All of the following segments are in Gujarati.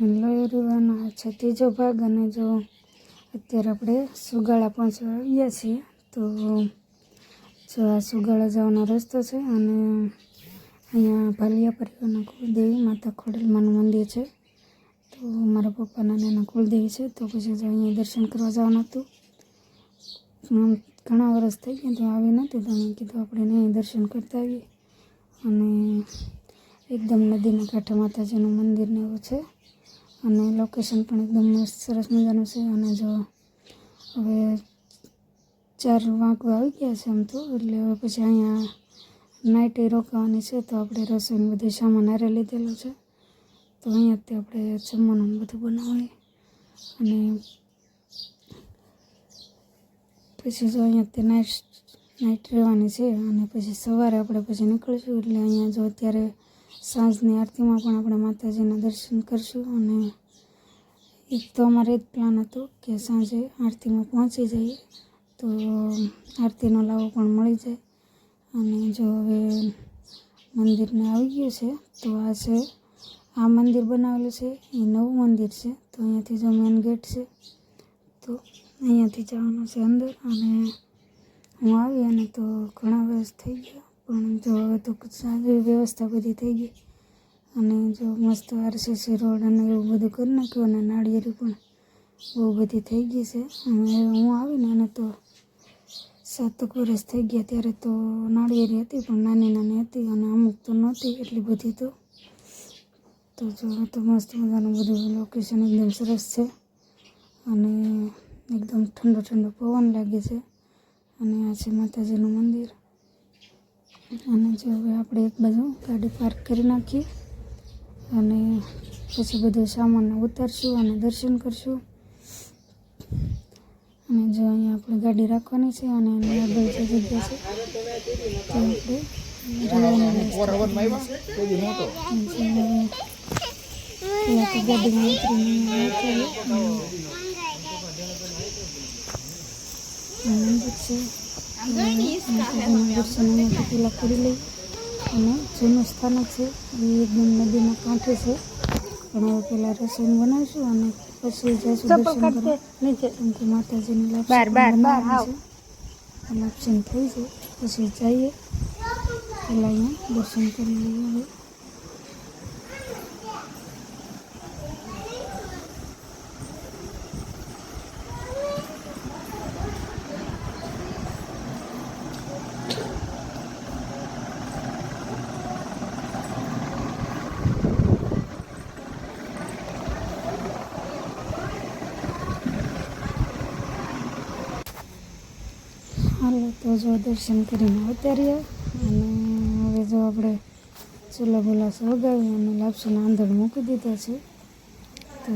હેલો એવરીવન, આ છે ત્રીજો ભાગ. અને જો અત્યારે આપણે સુગાળા પહોંચવા આવ્યા છીએ, તો જો આ સુગાળા જવાનો રસ્તો છે. અને અહીંયા ભાલિયા પરિવારના કુળદેવી માતા ખોડલમાનું મંદિર છે. તો મારા પપ્પાના એના કુળદેવી છે. તો પછી જો અહીંયા દર્શન કરવા જવાનું હતું. ઘણા વર્ષ થઈ ગયા તો આવી નથી, તો મેં કીધું આપણે અહીં દર્શન કરતા આવીએ. અને એકદમ નદીના કાંઠે માતાજીનું મંદિર ને એવું છે. અને લોકેશન પણ એકદમ મસ્ત સરસ મજાનું છે. અને જો હવે 4 વાગવા આવી ગયા છે આમ તો, એટલે હવે પછી અહીંયા નાઇટે રોકાવાની છે. તો આપણે રસોઈનું બધું સામાન હારે લીધેલો છે. તો અહીંયાથી આપણે જમવાનું બધું બનાવીએ. અને પછી જો અહીંયાથી નાઇટ રહેવાની છે. અને પછી સવારે આપણે પછી નીકળીશું. એટલે અહીંયા જો અત્યારે સાંજની આરતીમાં પણ આપણે માતાજીના દર્શન કરશું. અને એક તો અમારે જ પ્લાન હતો કે સાંજે આરતીમાં પહોંચી જઈએ તો આરતીનો લાવો પણ મળી જાય. અને જો હવે મંદિરને આવી ગયું છે. તો આ છે, આ મંદિર બનાવેલું છે એ નવું મંદિર છે. તો અહીંયાથી જો મેન ગેટ છે, તો અહીંયાથી જવાનું છે અંદર. અને હું આવી અને તો ઘણા વર્ષ થઈ ગયા, પણ જો હવે તો સારી વ્યવસ્થા બધી થઈ ગઈ. અને જો મસ્ત આરસીસી રોડ અને એવું બધું કરી નાખ્યું. અને નાળિયેરી પણ બહુ બધી થઈ ગઈ છે. અને હું આવીને અને તો 7 વર્ષ થઈ ગયા. ત્યારે તો નાળિયેરી હતી પણ નાની નાની હતી, અને અમુક તો નહોતી એટલી બધી. તો જો તો મસ્ત મજાનું બધું લોકેશન એકદમ સરસ છે. અને એકદમ ઠંડો ઠંડો પવન લાગે છે. અને આ છે માતાજીનું મંદિર. અને જો હવે આપણે એક બાજુ ગાડી પાર્ક કરી નાખીએ અને પછી બધું સામાન ઉતારશું અને દર્શન કરશું. અને જો અહીંયા આપણે ગાડી રાખવાની છે અને એની આગળ જે જગ્યા છે તો આપણે ગાડીમાં ઉતરીને મંદિર છે. દર્શન અહીંયાથી પહેલાં કરી લઈ. અને જૂનું સ્થાનક છે એ એકદમ નદીના કાંઠે છે. પણ હવે પહેલાં રસોઈ બનાવીશું અને પછી જઈશું દર્શન કરવા. કેમ કે માતાજીની લાપસી બનાવવાની છે. લાપસી થઈ જાય પછી જઈએ. પહેલાં અહીંયા દર્શન કરી લઈએ. હવે હાલો, તો જો દર્શન કરીને ઉતાર્યા. અને હવે જો આપણે ચૂલા બુલા સળગાવી અને લાપસીના આંધણ મૂકી દીધા છે. તો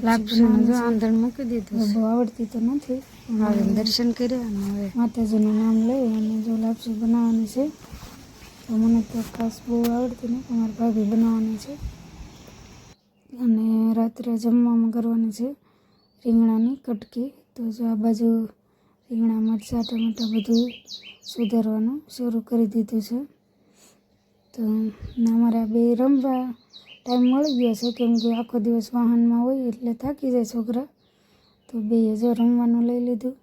લાપસીનું જો આંધણ મૂકી દીધું. બહુ આવડતી તો નથી, હવે દર્શન કર્યા. અને હવે માતાજીનું નામ લઈ અને જો લાપસી બનાવવાની છે. તો મને તો ખાસ બહુ આવડતી નથી, મારા ભાભી બનાવવાની છે. અને રાત્રે જમવામાં કરવાની છે રીંગણાની કટકી. તો જો આ બાજુ રીંગણા, મરચાં, ટમેટાં બધું સુધારવાનું શરૂ કરી દીધું છે. તો અમારા બે રમવા ટાઈમ મળી ગયો છે, કેમ કે આખો દિવસ વાહનમાં હોય એટલે થાકી જાય છોકરા. તો બેએ જો રમવાનું લઈ લીધું.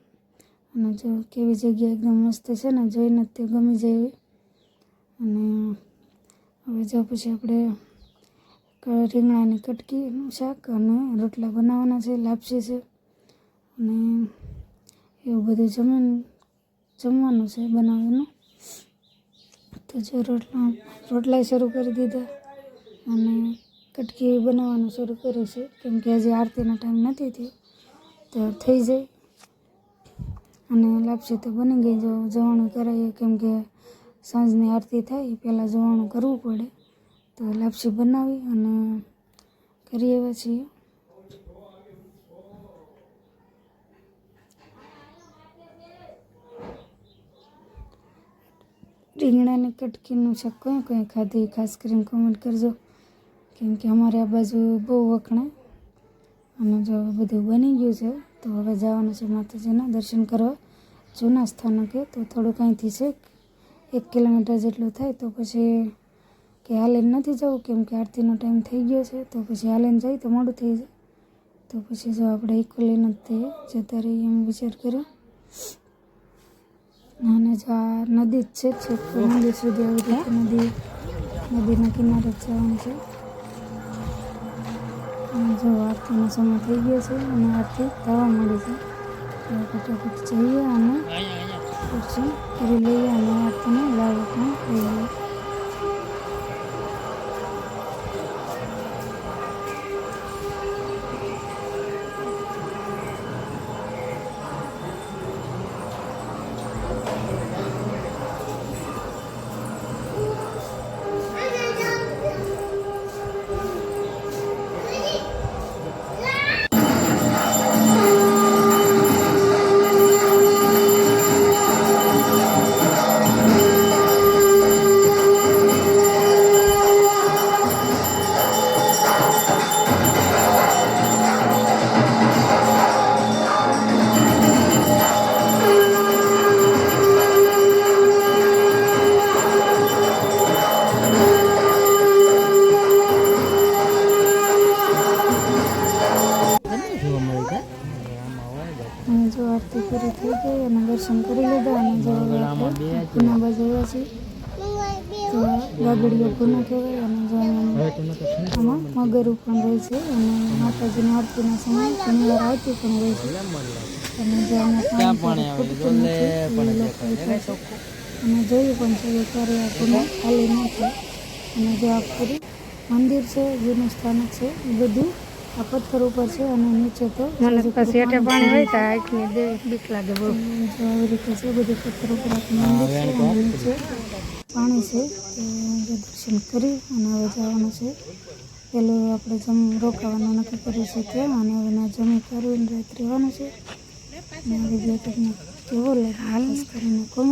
અને જો કેવી જગ્યા એકદમ મસ્ત છે ને, જોઈને તે ગમી જાય. અને હવે જો પછી આપણે રીંગણાની કટકીનું શાક અને રોટલા બનાવવાના છે, લાપસી છે અને એવું બધું જમવાનું છે બનાવવાનું. તો જો રોટલા શરૂ કરી દીધા અને કટકી બનાવવાનું શરૂ કર્યું છે. કેમ કે હજી આરતીનો ટાઈમ નથી થયો, તો થઈ જાય. અને લાપસી તો બની ગઈ. જો જવાનું કરાવીએ, કેમ કે સાંજની આરતી થાય પહેલાં જવાનું કરવું પડે. તો લાપસી બનાવી અને કરી એવા છીએ. રીંગણાની કટકીનું શાક કઈ ખાધું એ ખાસ કરીને કોમેન્ટ કરજો, કેમ કે અમારે આ બાજુ બહુ વખણાય. અને જો બધું બની ગયું છે, તો હવે જવાનું છે માતાજીના દર્શન કરવા જૂના સ્થાનકે. તો થોડુંક અહીંથી છે 1 કિલોમીટર જેટલું થાય. તો પછી કે હાલીને નથી જવું કેમ કે આરતીનો ટાઈમ થઈ ગયો છે, તો પછી હાલીને જાય તો મોડું થઈ જાય. તો પછી જો આપણે ઇક્વલી નથી જતા રહીએ એમ વિચાર કર્યો. અને જો આ નદી જ છે મંદિર સુધી આવી રીતે નદીના કિનારે જ જવાનું છે. અને જો આરતીનો સમય થઈ ગયો છે અને આરતી થવા માંડી છે. તો ફટાફટ જઈએ અને દર્શન કરી લઈએ અને આરતીને લાવો પણ લઈએ. અને જો આરતી પૂરી થઈ ગઈ અને દર્શન કરી લીધા અને જો પૂના બાજુ આવ્યા છીએ. તો વાગડીઓ પૂના કહેવાય અને જો આમાં મગરું પણ રહે છે અને માતાજીની આરતીના સમય ઘણી વાર આવતી પણ રહે છે. અને જો આમાં પાણી ખૂટતું નથી અને જોયું પણ છે કે ક્યારે આ પૂના ખાલી ન થાય. અને જો આ પૂરી મંદિર છે, જૂનું સ્થાનક છે, એ બધું આ પથ્થર ઉપર છે અને નીચે તો મને પછી હેઠે પાણી હોય તો આંખની બીક લાગે બહુ. જો આવી રીતે છે બધું પથ્થર ઉપર આખું મંદિર છે અને નીચે પાણી છે. તો દર્શન કરી અને હવે જવાનું છે. પેલું આપણે રોકાવાનું નક્કી કર્યું છે ત્યાં અને હવે ના જમી કરીને રાત રહેવાનું છે. અને આ વિડીયો તમને કેવો લાગે ખાસ કરીને કોમેન્ટ